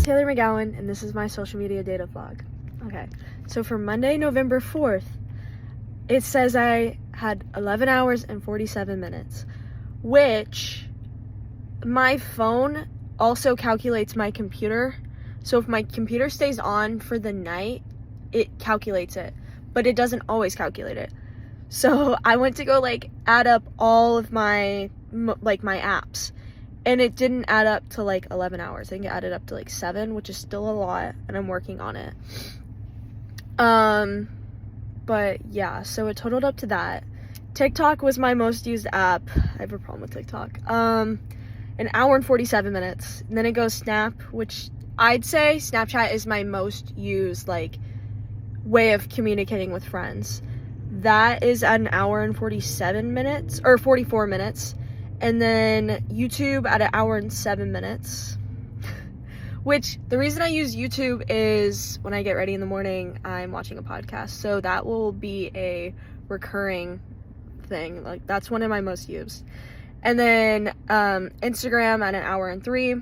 Taylor McGowan, and this is my social media data vlog. Okay, so for Monday, November 4th, it says I had 11 hours and 47 minutes, which my phone also calculates my computer. So if my computer stays on for the night, it calculates it, but it doesn't always calculate it. So I went to go like add up all of my my apps, and it didn't add up to like 11 hours. I think it added up to like 7, which is still a lot, and I'm working on it. But yeah, so it totaled up to that. TikTok was my most used app. I have a problem with TikTok. An hour and 47 minutes. And then it goes Snap, which I'd say Snapchat is my most used like way of communicating with friends. That is at an hour and 47 minutes, or 44 minutes. And then YouTube at an hour and 7 minutes. Which, the reason I use YouTube is when I get ready in the morning, I'm watching a podcast. So that will be a recurring thing. Like, that's one of my most used. And then Instagram at an hour and 3.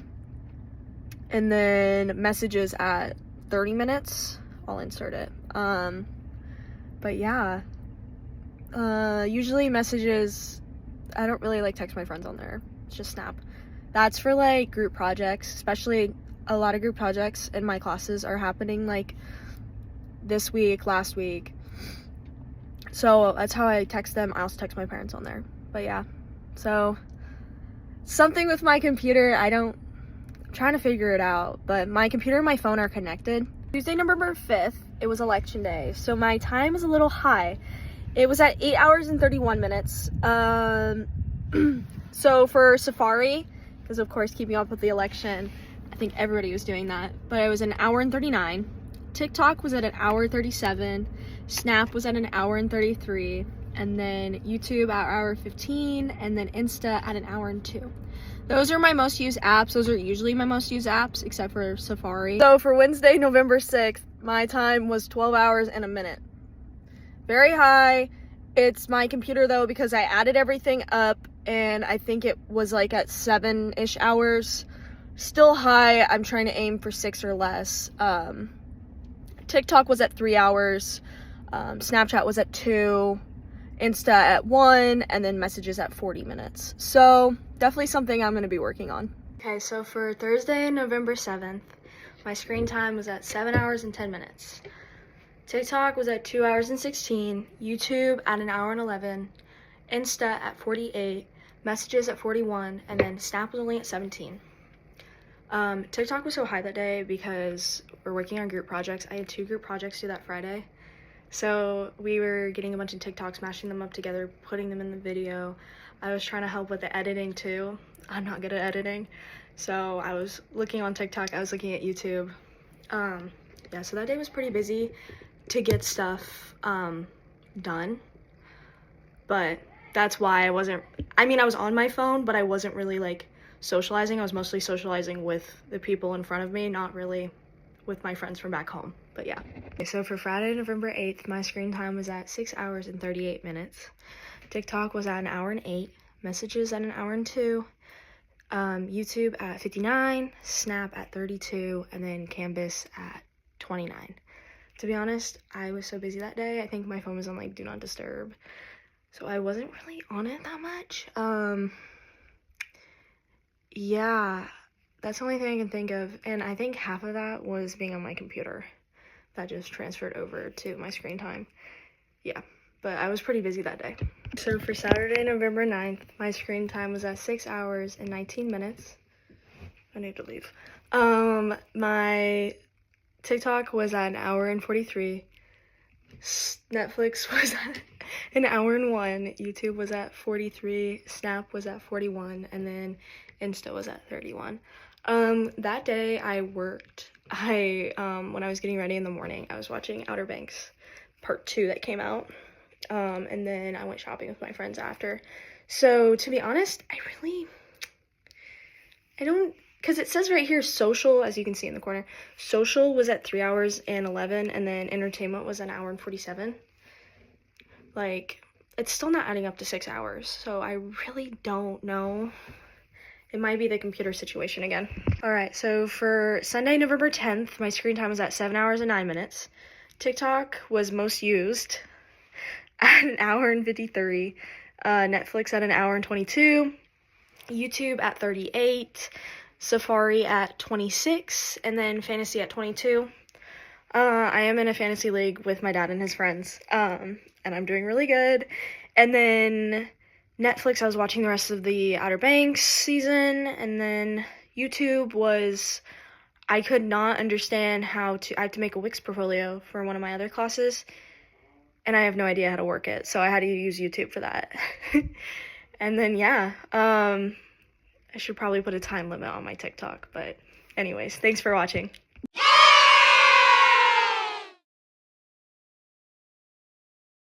And then messages at 30 minutes. I'll insert it. But yeah. Usually messages, I don't really like text my friends on there. It's just Snap. That's for like group projects, especially a lot of group projects in my classes are happening like this week, last week. So that's how I text them. I also text my parents on there. But yeah, so something with my computer, I'm trying to figure it out, but my computer and my phone are connected. Tuesday, November 5th, it was election day. So my time was a little high. It was at 8 hours and 31 minutes. So for Safari, because of course keeping up with the election, I think everybody was doing that, but it was an hour and 39. TikTok was at an hour 37. Snap was at an hour and 33. And then YouTube at an hour 15. And then Insta at an hour and 2. Those are my most used apps. Those are usually my most used apps, except for Safari. So for Wednesday, November 6th, my time was 12 hours and a minute. Very high. It's my computer though, because I added everything up, and I think it was like at 7-ish hours. Still high. I'm trying to aim for 6 or less. TikTok was at 3 hours. Snapchat was at 2. Insta at 1. And then messages at 40 minutes. So definitely something I'm going to be working on. Okay, so for Thursday, November 7th, my screen time was at 7 hours and 10 minutes. TikTok was at 2 hours and 16. YouTube at an hour and 11. Insta at 48. Messages at 41. And then Snap was only at 17. TikTok was so high that day because we're working on group projects. I had 2 group projects due that Friday. So we were getting a bunch of TikToks, mashing them up together, putting them in the video. I was trying to help with the editing too. I'm not good at editing. So I was looking on TikTok, I was looking at YouTube. Yeah, so that day was pretty busy to get stuff done. But that's why I was on my phone, but I wasn't really like socializing. I was mostly socializing with the people in front of me, not really with my friends from back home. But yeah. Okay, so for Friday, November 8th, my screen time was at 6 hours and 38 minutes. TikTok was at an hour and 8. Messages at an hour and 2. YouTube at 59. Snap at 32. And then Canvas at 29. To be honest, I was so busy that day. I think my phone was on like Do Not Disturb. So I wasn't really on it that much. Yeah, that's the only thing I can think of. And I think half of that was being on my computer. That just transferred over to my screen time. Yeah, but I was pretty busy that day. So for Saturday, November 9th, my screen time was at 6 hours and 19 minutes. I need to leave. My TikTok was at an hour and 43. Netflix was at an hour and 1. YouTube was at 43. Snap was at 41. And then Insta was at 31. That day I worked. When I was getting ready in the morning, I was watching Outer Banks Part 2 that came out. And then I went shopping with my friends after. So to be honest, because it says right here social, as you can see in the corner, social was at 3 hours and 11, and then entertainment was an hour and 47. Like, it's still not adding up to 6 hours, so I really don't know It might be the computer situation again. All right, so for Sunday, November 10th, my screen time was at 7 hours and 9 minutes. TikTok was most used at an hour and 53. Netflix at an hour and 22. YouTube at 38. Safari at 26. And then Fantasy at 22. I am in a fantasy league with my dad and his friends. And I'm doing really good. And then Netflix, I was watching the rest of the Outer Banks season. And then YouTube was, I could not understand I have to make a Wix portfolio for one of my other classes. And I have no idea how to work it. So I had to use YouTube for that. And then, yeah, I should probably put a time limit on my TikTok. But anyways, thanks for watching.